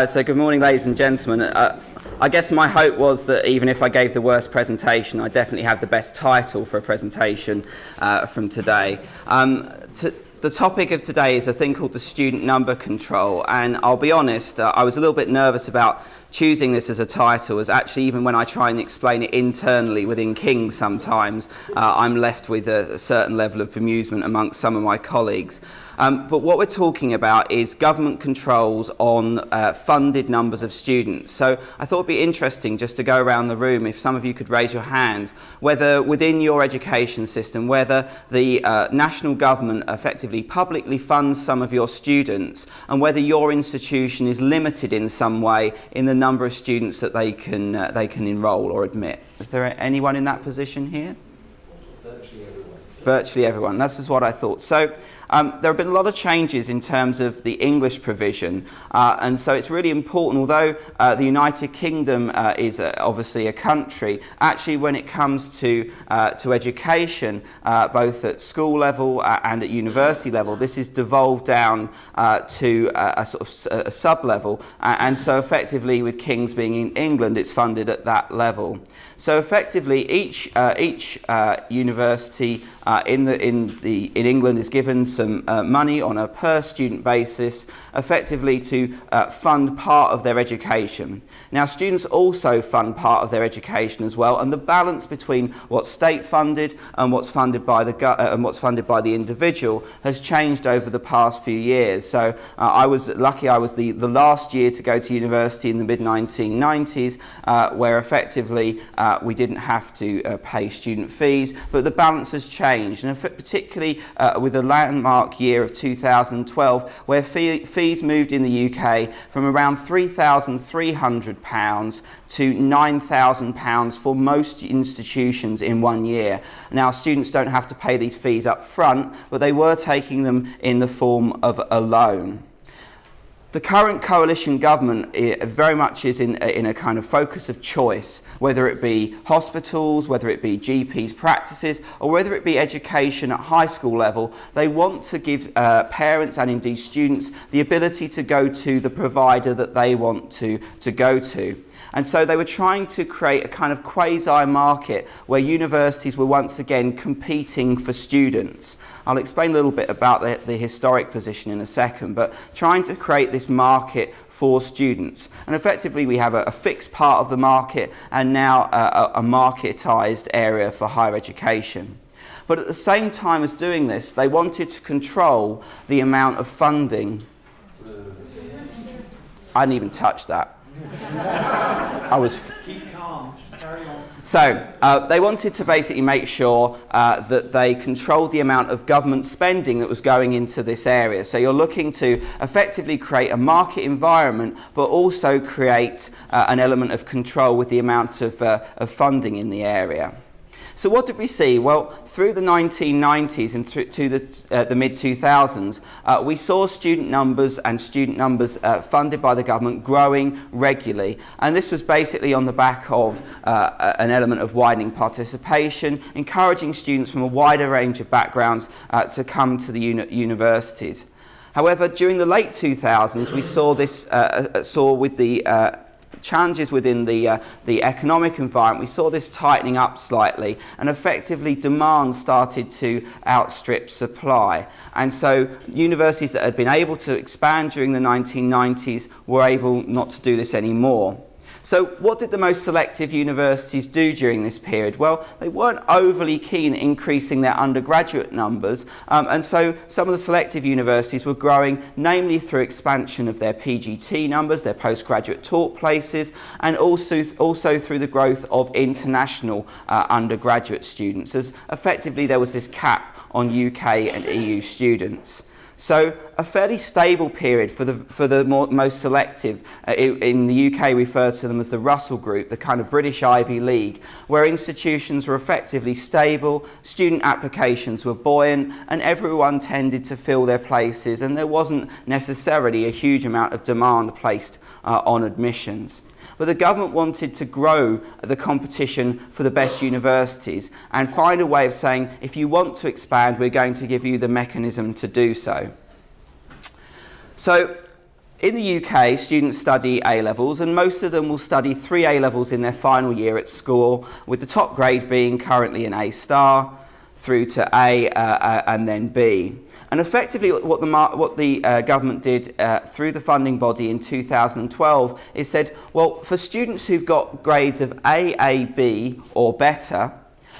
So good morning, ladies and gentlemen. I guess my hope was that even if I gave the worst presentation, I definitely have the best title for a presentation from today. The topic of today is a thing called the student number control, and I'll be honest, I was a little bit nervous about choosing this as a title, as actually even when I try and explain it internally within King sometimes, I'm left with a certain level of bemusement amongst some of my colleagues. But what we're talking about is government controls on funded numbers of students. So I thought it'd be interesting just to go around the room, if some of you could raise your hand, whether within your education system, whether the national government effectively publicly funds some of your students, and whether your institution is limited in some way in the number of students that they can enrol or admit. Is there anyone in that position here? Virtually everyone. Virtually everyone. This is what I thought. So there have been a lot of changes in terms of the English provision, and so it's really important, although the United Kingdom is obviously a country, actually when it comes to education, both at school level and at university level, this is devolved down to a sort of a sub-level, and so effectively with King's being in England, it's funded at that level. So effectively each university in England is given some money on a per student basis effectively to fund part of their education. Now students also fund part of their education as well, and the balance between what's state funded and what's funded by the individual has changed over the past few years. So I was lucky, I was the last year to go to university in the mid-1990s where effectively we didn't have to pay student fees, but the balance has changed, and particularly with the landmark year of 2012, where fees moved in the UK from around £3,300 to £9,000 for most institutions in 1 year. Now students don't have to pay these fees up front, but they were taking them in the form of a loan. The current coalition government very much is in a kind of focus of choice, whether it be hospitals, whether it be GPs' practices, or whether it be education at high school level. They want to give parents and indeed students the ability to go to the provider that they want to go to. And so they were trying to create a kind of quasi-market where universities were once again competing for students. I'll explain a little bit about the historic position in a second, but trying to create this market for students. And effectively we have a fixed part of the market and now a marketised area for higher education. But at the same time as doing this, they wanted to control the amount of funding. I didn't even touch that. Keep calm, just carry on. So they wanted to basically make sure that they controlled the amount of government spending that was going into this area. So you're looking to effectively create a market environment, but also create an element of control with the amount of funding in the area. So what did we see? Well, through the 1990s and through to the mid-2000s, we saw student numbers funded by the government growing regularly. And this was basically on the back of an element of widening participation, encouraging students from a wider range of backgrounds to come to the universities. However, during the late 2000s, we saw this, with the challenges within the economic environment, we saw this tightening up slightly, and effectively demand started to outstrip supply. And so universities that had been able to expand during the 1990s were able not to do this anymore. So what did the most selective universities do during this period? Well, they weren't overly keen increasing their undergraduate numbers, and so some of the selective universities were growing, namely through expansion of their PGT numbers, their postgraduate taught places, and also through the growth of international undergraduate students, as effectively there was this cap on UK and EU students. So a fairly stable period for the most selective. In the UK, we refer to them as the Russell Group, the kind of British Ivy League, where institutions were effectively stable, student applications were buoyant, and everyone tended to fill their places, and there wasn't necessarily a huge amount of demand placed on admissions. But the government wanted to grow the competition for the best universities and find a way of saying, if you want to expand, we're going to give you the mechanism to do so. So In the UK, students study A-levels, and most of them will study 3 A-levels in their final year at school, with the top grade being currently an A star, through to A and then B. And effectively what the government did through the funding body in 2012 is said, well, for students who've got grades of A, B or better,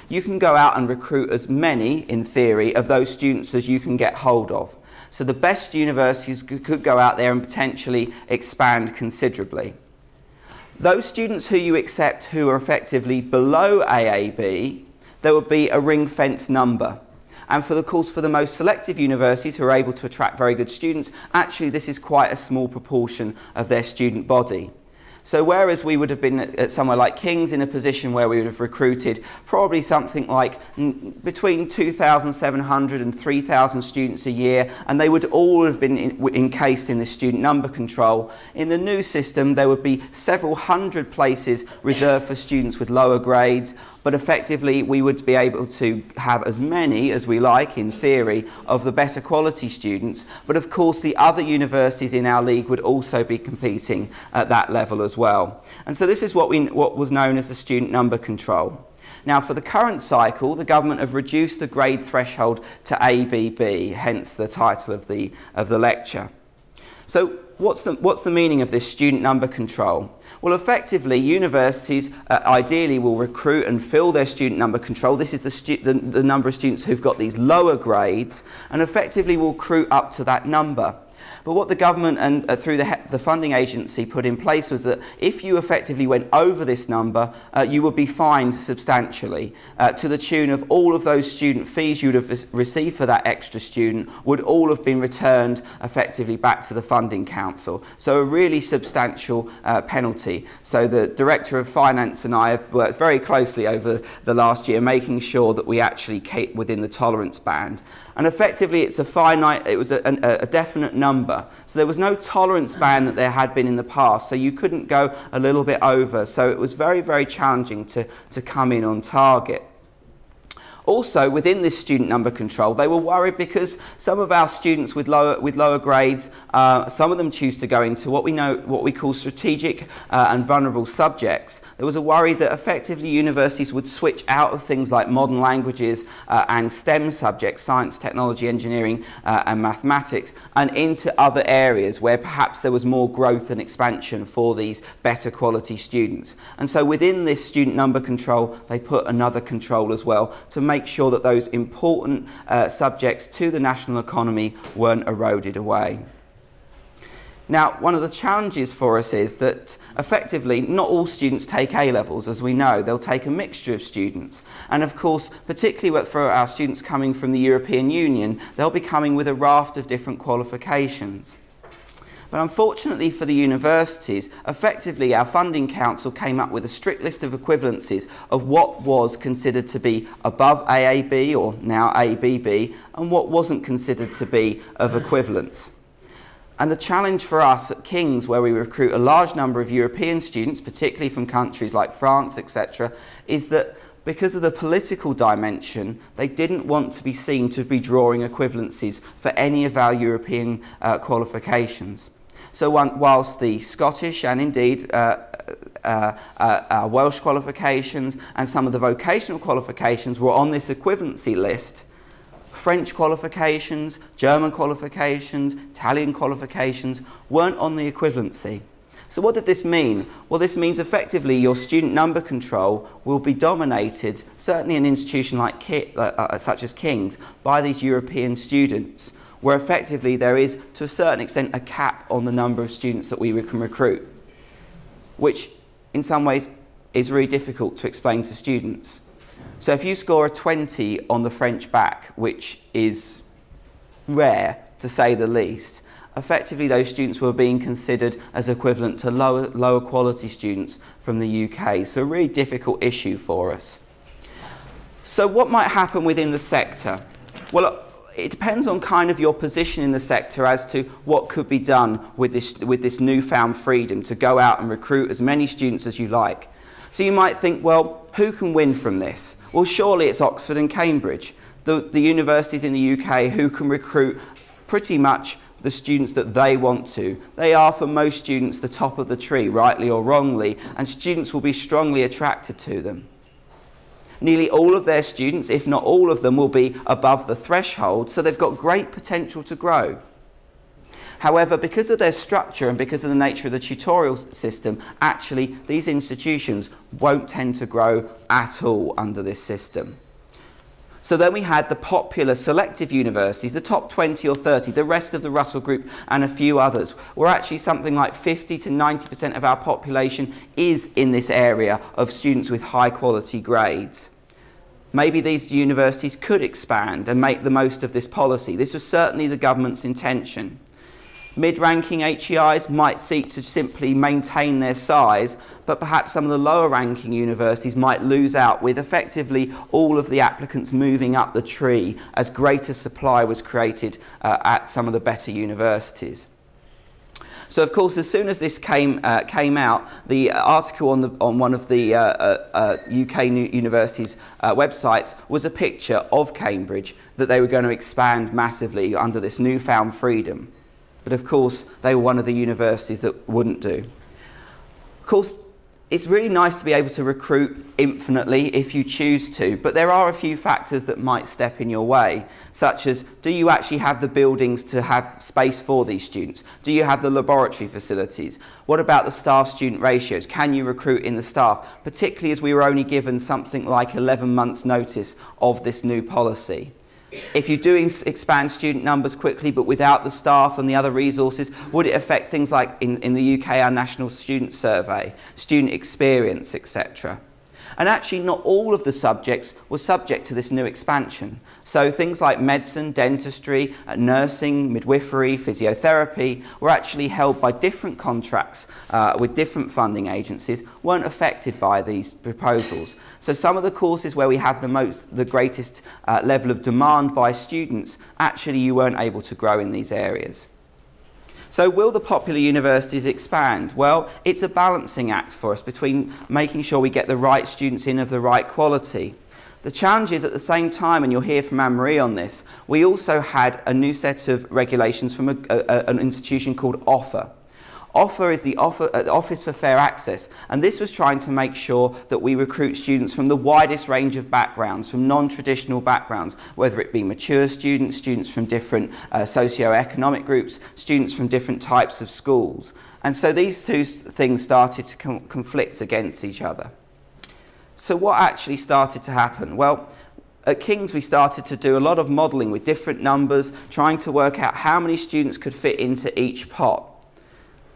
you can go out and recruit as many, in theory, of those students as you can get hold of. So the best universities could go out there and potentially expand considerably. Those students who you accept who are effectively below AAB, there would be a ring-fence number. And for the most selective universities who are able to attract very good students, actually this is quite a small proportion of their student body. So whereas we would have been at somewhere like King's in a position where we would have recruited probably something like between 2,700 and 3,000 students a year, and they would all have been encased in the student number control, in the new system there would be several hundred places reserved for students with lower grades, but effectively we would be able to have as many as we like, in theory, of the better quality students. But of course the other universities in our league would also be competing at that level as well. And so this is what was known as the student number control. Now for the current cycle, the government have reduced the grade threshold to ABB, hence the title of the lecture. So what's the meaning of this student number control? Well, effectively, universities ideally will recruit and fill their student number control. This is the number of students who've got these lower grades, and effectively will recruit up to that number. But what the government and through the funding agency put in place was that if you effectively went over this number, you would be fined substantially to the tune of all of those student fees you would have received for that extra student would all have been returned effectively back to the funding council. So a really substantial penalty. So the Director of Finance and I have worked very closely over the last year making sure that we actually keep within the tolerance band. And effectively it's a finite, it was a definite number. So there was no tolerance band that there had been in the past, so you couldn't go a little bit over. So it was very, very challenging to come in on target. Also, within this student number control, they were worried because some of our students with lower grades, some of them choose to go into what we call strategic and vulnerable subjects. There was a worry that effectively universities would switch out of things like modern languages and STEM subjects, science, technology, engineering and mathematics, and into other areas where perhaps there was more growth and expansion for these better quality students. And so within this student number control, they put another control as well to make sure that those important subjects to the national economy weren't eroded away. Now, one of the challenges for us is that effectively not all students take A-levels, as we know. They'll take a mixture of students. And of course, particularly for our students coming from the European Union, they'll be coming with a raft of different qualifications. But unfortunately for the universities, effectively our funding council came up with a strict list of equivalencies of what was considered to be above AAB, or now ABB, and what wasn't considered to be of equivalence. And the challenge for us at King's, where we recruit a large number of European students, particularly from countries like France, etc., is that because of the political dimension, they didn't want to be seen to be drawing equivalencies for any of our European qualifications. So whilst the Scottish and indeed Welsh qualifications and some of the vocational qualifications were on this equivalency list, French qualifications, German qualifications, Italian qualifications weren't on the equivalency. So what did this mean? Well, this means effectively your student number control will be dominated, certainly in an institution like such as King's, by these European students, where effectively there is, to a certain extent, a cap on the number of students that we can recruit, which in some ways is really difficult to explain to students. So if you score a 20 on the French bac, which is rare to say the least, effectively those students were being considered as equivalent to lower quality students from the UK. So a really difficult issue for us. So what might happen within the sector? Well, it depends on kind of your position in the sector as to what could be done with this newfound freedom to go out and recruit as many students as you like. So you might think, well, who can win from this? Well, surely it's Oxford and Cambridge, the universities in the UK who can recruit pretty much the students that they want to. They are, for most students, the top of the tree, rightly or wrongly, and students will be strongly attracted to them. Nearly all of their students, if not all of them, will be above the threshold, so they've got great potential to grow. However, because of their structure and because of the nature of the tutorial system, actually these institutions won't tend to grow at all under this system. So then we had the popular selective universities, the top 20 or 30, the rest of the Russell Group and a few others, where actually something like 50 to 90% of our population is in this area of students with high quality grades. Maybe these universities could expand and make the most of this policy. This was certainly the government's intention. Mid-ranking HEIs might seek to simply maintain their size, but perhaps some of the lower-ranking universities might lose out with effectively all of the applicants moving up the tree as greater supply was created at some of the better universities. So, of course, as soon as this came out, the article on one of the UK universities' websites was a picture of Cambridge that they were going to expand massively under this newfound freedom. But of course, they were one of the universities that wouldn't do. Of course, it's really nice to be able to recruit infinitely if you choose to, but there are a few factors that might step in your way, such as, do you actually have the buildings to have space for these students? Do you have the laboratory facilities? What about the staff-student ratios? Can you recruit in the staff, particularly as we were only given something like 11 months' notice of this new policy? If you do expand student numbers quickly but without the staff and the other resources, would it affect things like in the UK, our National Student Survey, student experience, etc.? And actually not all of the subjects were subject to this new expansion. So things like medicine, dentistry, nursing, midwifery, physiotherapy were actually held by different contracts with different funding agencies, weren't affected by these proposals. So some of the courses where we have the greatest level of demand by students, actually you weren't able to grow in these areas. So will the popular universities expand? Well, it's a balancing act for us between making sure we get the right students in of the right quality. The challenge is at the same time, and you'll hear from Anne-Marie on this, we also had a new set of regulations from an institution called OFFA. OFFA is the Office for Fair Access, and this was trying to make sure that we recruit students from the widest range of backgrounds, from non-traditional backgrounds, whether it be mature students, students from different socio-economic groups, students from different types of schools. And so these two things started to conflict against each other. So what actually started to happen? Well, at King's we started to do a lot of modelling with different numbers, trying to work out how many students could fit into each pot.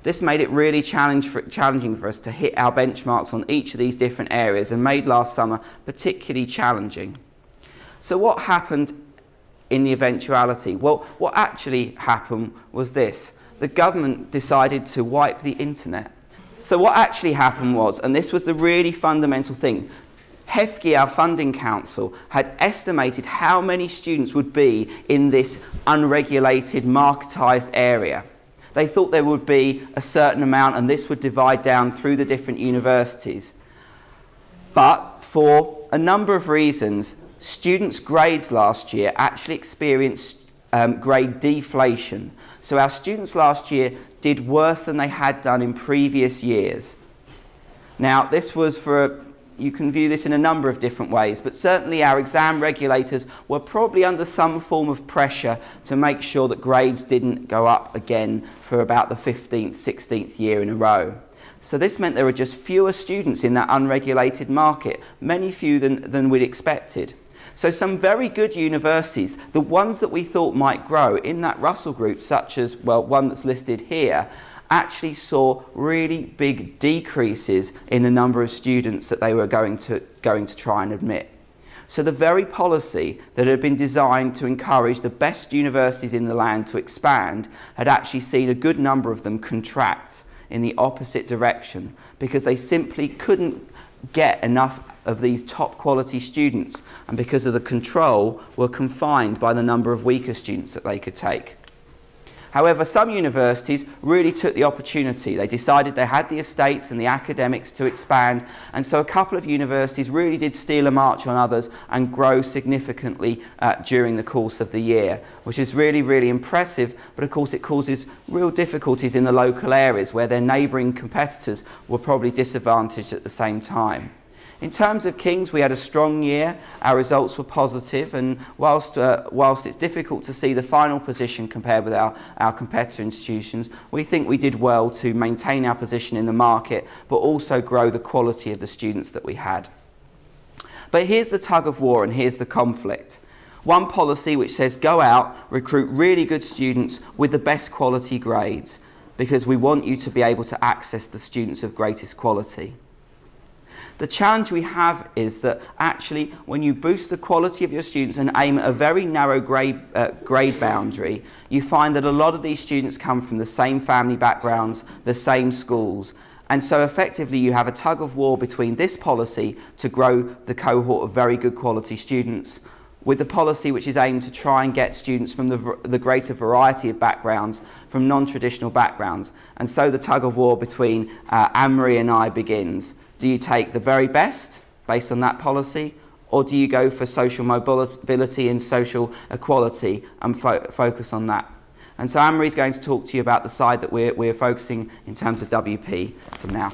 This made it really challenging for us to hit our benchmarks on each of these different areas and made last summer particularly challenging. So what happened in the eventuality? Well, what actually happened was this. The government decided to wipe the internet. So what actually happened was, and this was the really fundamental thing, HEFGI, our funding council, had estimated how many students would be in this unregulated, marketised area. They thought there would be a certain amount and this would divide down through the different universities. But for a number of reasons, students' grades last year actually experienced grade deflation. So our students last year did worse than they had done in previous years. Now, this was you can view this in a number of different ways, but certainly our exam regulators were probably under some form of pressure to make sure that grades didn't go up again for about the 15th, 16th year in a row. So this meant there were just fewer students in that unregulated market, many fewer than we'd expected. So some very good universities, the ones that we thought might grow in that Russell Group, such as, well, one that's listed here, actually saw really big decreases in the number of students that they were going to try and admit. So the very policy that had been designed to encourage the best universities in the land to expand had actually seen a good number of them contract in the opposite direction because they simply couldn't get enough of these top quality students, and because of the control were confined by the number of weaker students that they could take. However, some universities really took the opportunity. They decided they had the estates and the academics to expand, and so a couple of universities really did steal a march on others and grow significantly during the course of the year, which is really, really impressive, but of course it causes real difficulties in the local areas where their neighbouring competitors were probably disadvantaged at the same time. In terms of King's, we had a strong year. Our results were positive, and whilst it's difficult to see the final position compared with our competitor institutions, we think we did well to maintain our position in the market, but also grow the quality of the students that we had. But here's the tug of war and here's the conflict. One policy which says go out, recruit really good students with the best quality grades, because we want you to be able to access the students of greatest quality. The challenge we have is that actually when you boost the quality of your students and aim at a very narrow grade boundary, you find that a lot of these students come from the same family backgrounds, the same schools, and so effectively you have a tug of war between this policy to grow the cohort of very good quality students with the policy which is aimed to try and get students from the greater variety of backgrounds, from non-traditional backgrounds. And so the tug of war between Anne-Marie and I begins. Do you take the very best based on that policy, or do you go for social mobility and social equality and focus on that? And so Anne-Marie's going to talk to you about the side that we're focusing in terms of WP from now.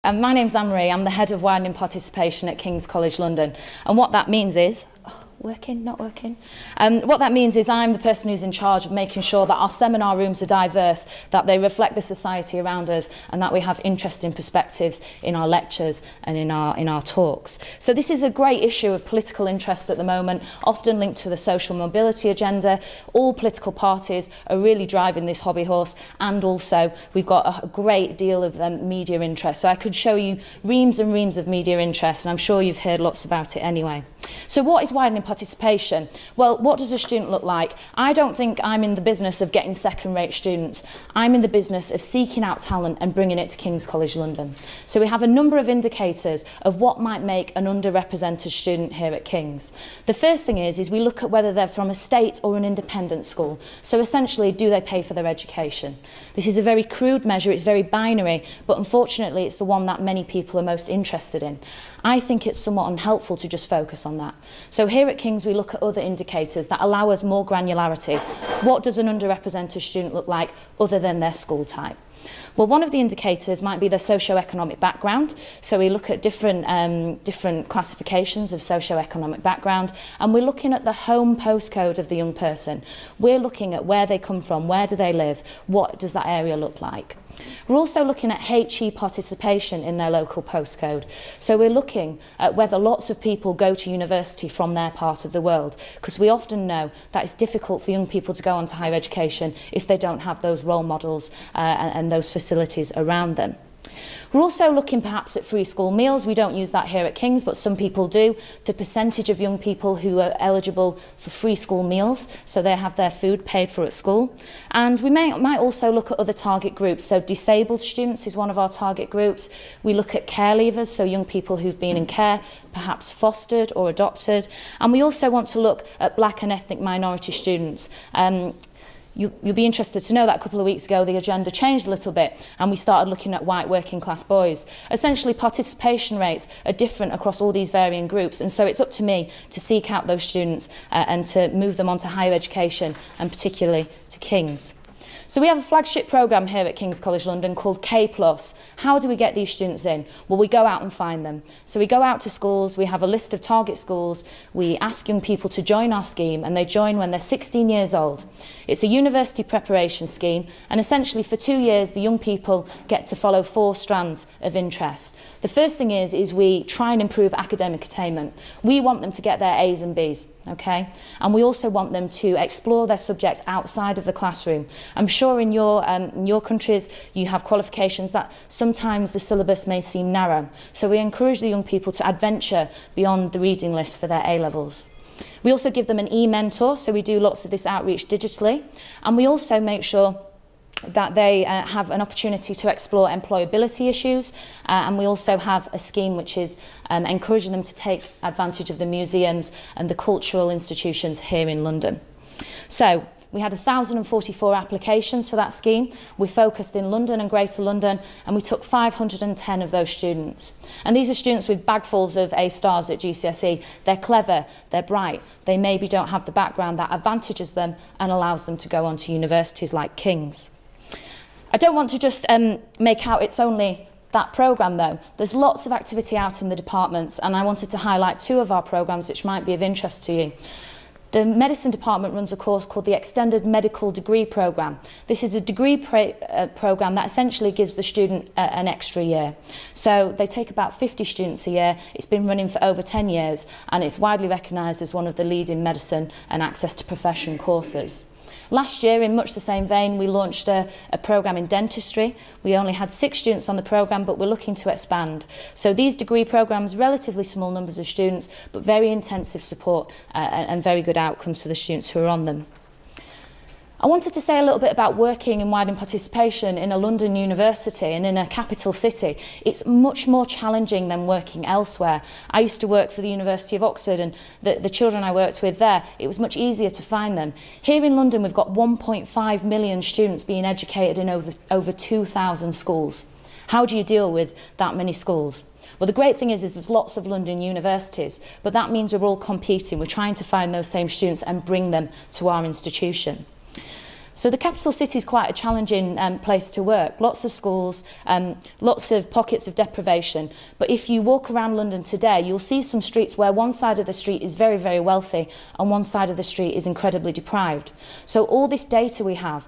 My name's Anne-Marie. I'm the head of Widening Participation at King's College London, and what that means is working, not working. What that means is I'm the person who's in charge of making sure that our seminar rooms are diverse, that they reflect the society around us, and that we have interesting perspectives in our lectures and in our talks. So this is a great issue of political interest at the moment, often linked to the social mobility agenda. All political parties are really driving this hobby horse, and also we've got a great deal of media interest. So I could show you reams and reams of media interest, and I'm sure you've heard lots about it anyway. So what is widening participation? Well, what does a student look like? I don't think I'm in the business of getting second-rate students. I'm in the business of seeking out talent and bringing it to King's College London. So we have a number of indicators of what might make an underrepresented student here at King's. The first thing is we look at whether they're from a state or an independent school. So essentially, do they pay for their education? This is a very crude measure, it's very binary, but unfortunately it's the one that many people are most interested in. I think it's somewhat unhelpful to just focus on that. So here at King's we look at other indicators that allow us more granularity. What does an underrepresented student look like other than their school type? Well, one of the indicators might be their socio-economic background. So we look at different classifications of socio-economic background, and we're looking at the home postcode of the young person. We're looking at where they come from, where do they live, what does that area look like. We're also looking at HE participation in their local postcode. So we're looking at whether lots of people go to university from their part of the world, because we often know that it's difficult for young people to go on to higher education if they don't have those role models and those facilities around them. We're also looking perhaps at free school meals. We don't use that here at King's, but some people do. The percentage of young people who are eligible for free school meals, so they have their food paid for at school. And we might also look at other target groups. So disabled students is one of our target groups. We look at care leavers, so young people who've been in care, perhaps fostered or adopted. And we also want to look at black and ethnic minority students. You'll be interested to know that a couple of weeks ago the agenda changed a little bit and we started looking at white working class boys. Essentially participation rates are different across all these varying groups, and so it's up to me to seek out those students and to move them on to higher education, and particularly to King's. So we have a flagship programme here at King's College London called K+. How do we get these students in? Well, we go out and find them. So we go out to schools, we have a list of target schools, we ask young people to join our scheme, and they join when they're 16 years old. It's a university preparation scheme, and essentially for 2 years the young people get to follow 4 strands of interest. The first thing is we try and improve academic attainment. We want them to get their A's and B's, okay? And we also want them to explore their subject outside of the classroom. I'm sure in your countries you have qualifications that sometimes the syllabus may seem narrow. So we encourage the young people to adventure beyond the reading list for their A-levels. We also give them an e-mentor, so we do lots of this outreach digitally. And we also make sure that they have an opportunity to explore employability issues, and we also have a scheme which is encouraging them to take advantage of the museums and the cultural institutions here in London. So We had 1,044 applications for that scheme. We focused in London and Greater London, and we took 510 of those students. And these are students with bagfuls of A stars at GCSE. They're clever, they're bright, they maybe don't have the background that advantages them and allows them to go on to universities like King's. I don't want to just make out it's only that programme though. There's lots of activity out in the departments, and I wanted to highlight 2 of our programmes which might be of interest to you. The medicine department runs a course called the Extended Medical Degree Programme. This is a degree programme that essentially gives the student an extra year. So they take about 50 students a year. It's been running for over 10 years, and it's widely recognised as one of the leading medicine and access to profession courses. Last year, in much the same vein, we launched a programme in dentistry. We only had 6 students on the programme, but we're looking to expand. So these degree programmes, relatively small numbers of students, but very intensive support and very good outcomes for the students who are on them. I wanted to say a little bit about working in widening participation in a London university and in a capital city. It's much more challenging than working elsewhere. I used to work for the University of Oxford, and the children I worked with there, it was much easier to find them. Here in London, we've got 1.5 million students being educated in over 2,000 schools. How do you deal with that many schools? Well, the great thing is there's lots of London universities, but that means we're all competing. We're trying to find those same students and bring them to our institution. So the capital city is quite a challenging place to work. Lots of schools, lots of pockets of deprivation. But if you walk around London today, you'll see some streets where one side of the street is very, very wealthy and one side of the street is incredibly deprived. So all this data we have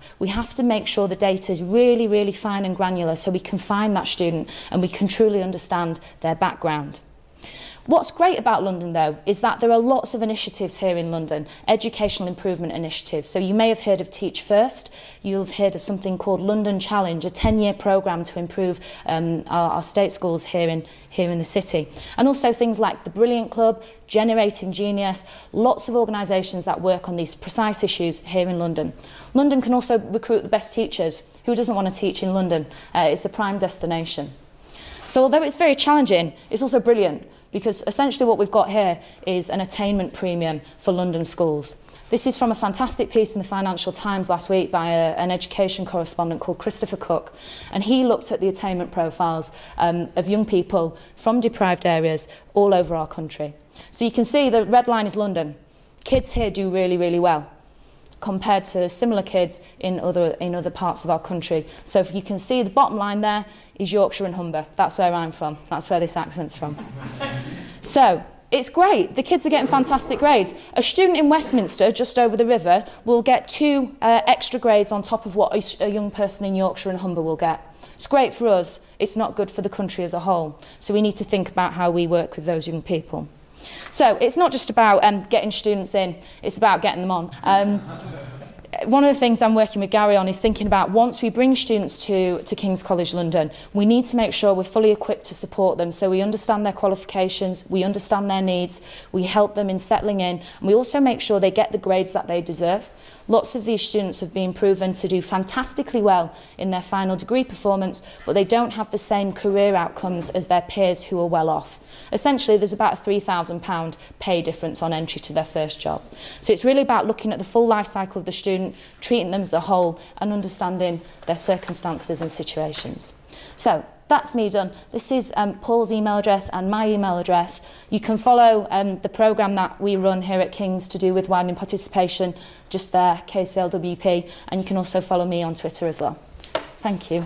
to make sure the data is really, really fine and granular so we can find that student and we can truly understand their background. What's great about London, though, is that there are lots of initiatives here in London, educational improvement initiatives. So you may have heard of Teach First. You'll have heard of something called London Challenge, a 10-year programme to improve our state schools here in the city. And also things like the Brilliant Club, Generating Genius, lots of organisations that work on these precise issues here in London. London can also recruit the best teachers. Who doesn't want to teach in London? It's a prime destination. So although it's very challenging, it's also brilliant, because essentially what we've got here is an attainment premium for London schools. This is from a fantastic piece in the Financial Times last week by an education correspondent called Christopher Cook, and he looked at the attainment profiles of young people from deprived areas all over our country. So you can see the red line is London. Kids here do really, really well compared to similar kids in other parts of our country. So if you can see the bottom line there is Yorkshire and Humber. That's where I'm from. That's where this accent's from. So it's great. The kids are getting fantastic grades. A student in Westminster, just over the river, will get 2 extra grades on top of what a young person in Yorkshire and Humber will get. It's great for us. It's not good for the country as a whole. So we need to think about how we work with those young people. So it's not just about getting students in, it's about getting them on. One of the things I'm working with Gary on is thinking about once we bring students to King's College London, we need to make sure we're fully equipped to support them, so we understand their qualifications, we understand their needs, we help them in settling in, and we also make sure they get the grades that they deserve. Lots of these students have been proven to do fantastically well in their final degree performance, but they don't have the same career outcomes as their peers who are well off. Essentially, there's about a £3,000 pay difference on entry to their first job. So it's really about looking at the full life cycle of the student, treating them as a whole, and understanding their circumstances and situations. So that's me done. This is Paul's email address and my email address. You can follow the programme that we run here at King's to do with widening participation, just there, KCLWP, and you can also follow me on Twitter as well. Thank you.